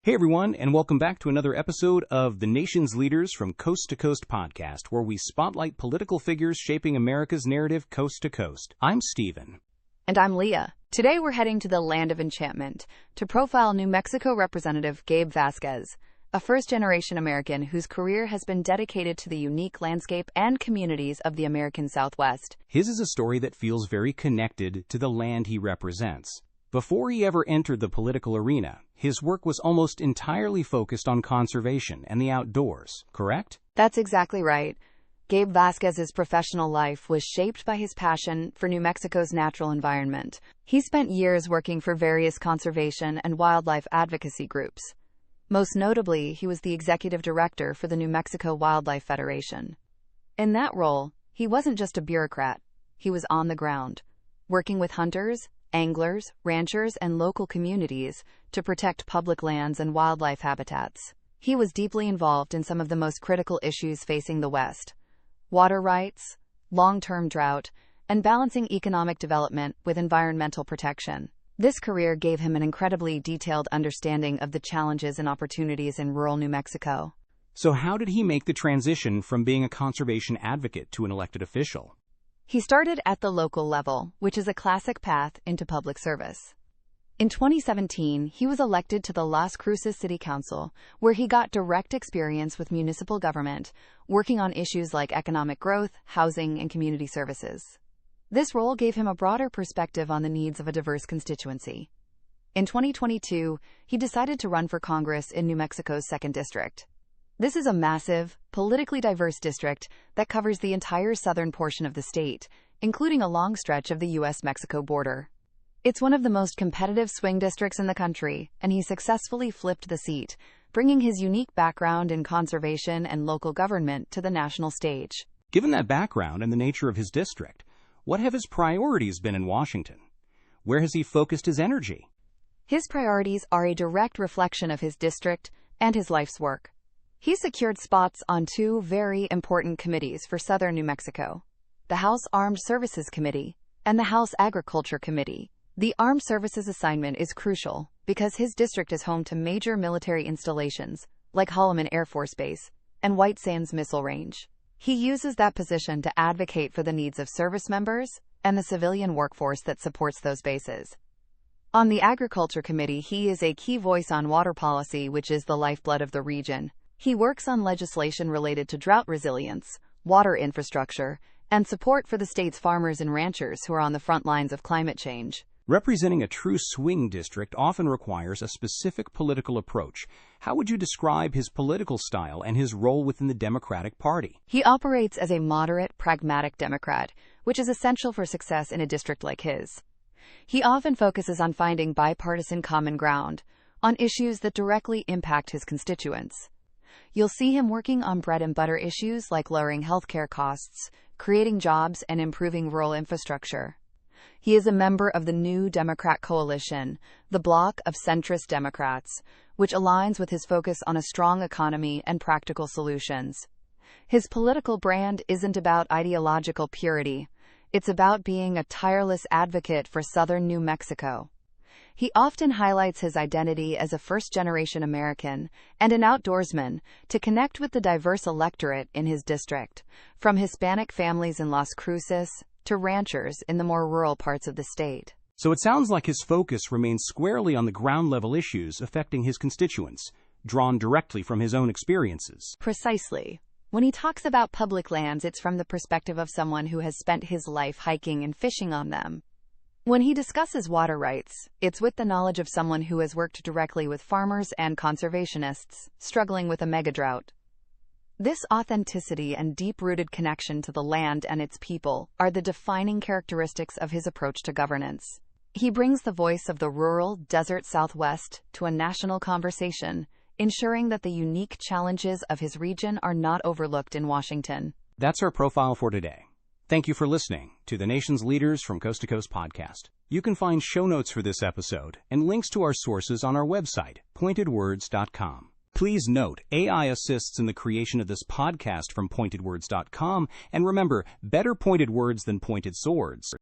Hey everyone, and welcome back to another episode of the Nation's Leaders from Coast to Coast podcast, where we spotlight political figures shaping America's narrative coast to coast. I'm Stephen. And I'm Leah. Today we're heading to the land of enchantment to profile New Mexico Representative Gabe Vasquez, a first-generation American whose career has been dedicated to the unique landscape and communities of the American Southwest. His is a story that feels very connected to the land he represents. Before he ever entered the political arena, his work was almost entirely focused on conservation and the outdoors, correct? That's exactly right. Gabe Vasquez's professional life was shaped by his passion for New Mexico's natural environment. He spent years working for various conservation and wildlife advocacy groups. Most notably, he was the executive director for the New Mexico Wildlife Federation. In that role, he wasn't just a bureaucrat. He was on the ground, working with hunters, anglers, ranchers, and local communities to protect public lands and wildlife habitats. He was deeply involved in some of the most critical issues facing the West: water rights, long-term drought, and balancing economic development with environmental protection. This career gave him an incredibly detailed understanding of the challenges and opportunities in rural New Mexico. So how did he make the transition from being a conservation advocate to an elected official? He started at the local level, which is a classic path into public service. In 2017, he was elected to the Las Cruces City Council, where he got direct experience with municipal government, working on issues like economic growth, housing, and community services. This role gave him a broader perspective on the needs of a diverse constituency. In 2022, he decided to run for Congress in New Mexico's 2nd District. This is a massive, politically diverse district that covers the entire southern portion of the state, including a long stretch of the U.S. Mexico border. It's one of the most competitive swing districts in the country, and he successfully flipped the seat, bringing his unique background in conservation and local government to the national stage. Given that background and the nature of his district, what have his priorities been in Washington? Where has he focused his energy? His priorities are a direct reflection of his district and his life's work. He secured spots on two very important committees for southern New Mexico: the House Armed Services Committee and the House Agriculture Committee. The Armed Services assignment is crucial because his district is home to major military installations like Holloman Air Force Base and White Sands Missile Range. He uses that position to advocate for the needs of service members and the civilian workforce that supports those bases. On the Agriculture Committee, he is a key voice on water policy, which is the lifeblood of the region. He works on legislation related to drought resilience, water infrastructure, and support for the state's farmers and ranchers who are on the front lines of climate change. Representing a true swing district often requires a specific political approach. How would you describe his political style and his role within the Democratic Party? He operates as a moderate, pragmatic Democrat, which is essential for success in a district like his. He often focuses on finding bipartisan common ground on issues that directly impact his constituents. You'll see him working on bread and butter issues like lowering healthcare costs, creating jobs, and improving rural infrastructure. He is a member of the New Democrat Coalition, the bloc of centrist Democrats, which aligns with his focus on a strong economy and practical solutions. His political brand isn't about ideological purity. It's about being a tireless advocate for southern New Mexico. He often highlights his identity as a first-generation American and an outdoorsman to connect with the diverse electorate in his district, from Hispanic families in Las Cruces to ranchers in the more rural parts of the state. So it sounds like his focus remains squarely on the ground-level issues affecting his constituents, drawn directly from his own experiences. Precisely. When he talks about public lands, it's from the perspective of someone who has spent his life hiking and fishing on them. When he discusses water rights, it's with the knowledge of someone who has worked directly with farmers and conservationists struggling with a megadrought. This authenticity and deep-rooted connection to the land and its people are the defining characteristics of his approach to governance. He brings the voice of the rural, desert Southwest to a national conversation, ensuring that the unique challenges of his region are not overlooked in Washington. That's our profile for today. Thank you for listening to the Nation's Leaders from Coast to Coast podcast. You can find show notes for this episode and links to our sources on our website, pointedwords.com. Please note, AI assists in the creation of this podcast from pointedwords.com, and remember, better pointed words than pointed swords.